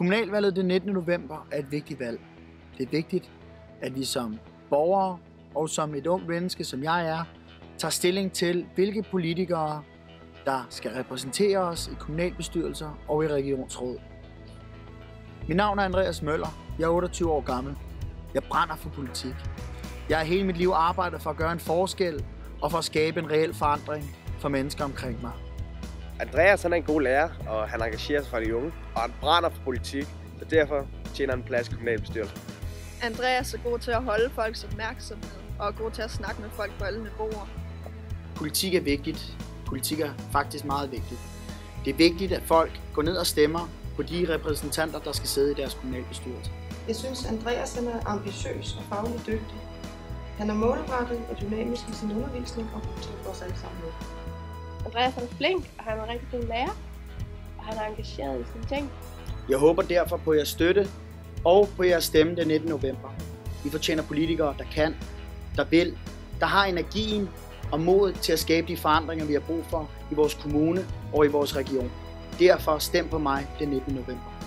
Kommunalvalget den 19. november er et vigtigt valg. Det er vigtigt, at vi som borgere og som et ungt menneske, som jeg er, tager stilling til, hvilke politikere, der skal repræsentere os i kommunalbestyrelser og i regionsråd. Mit navn er Andreas Møller. Jeg er 28 år gammel. Jeg brænder for politik. Jeg har hele mit liv arbejdet for at gøre en forskel og for at skabe en reel forandring for mennesker omkring mig. Andreas han er en god lærer, og han engagerer sig for de unge, og han brænder for politik, så derfor tjener han en plads i kommunalbestyrelsen. Andreas er god til at holde folks opmærksomhed og er god til at snakke med folk på alle niveauer. Politik er vigtigt. Politik er faktisk meget vigtigt. Det er vigtigt, at folk går ned og stemmer på de repræsentanter, der skal sidde i deres kommunalbestyrelse. Jeg synes, Andreas er ambitiøs og fagligt dygtig. Han er målrettet og dynamisk i sin undervisning og god til at få os alle sammen med. Andreas er flink, og han er en rigtig god lærer, og han er engageret i sine ting. Jeg håber derfor på jeres støtte og på jeres stemme den 19. november. Vi fortjener politikere, der kan, der vil, der har energien og modet til at skabe de forandringer, vi har brug for i vores kommune og i vores region. Derfor stem på mig den 19. november.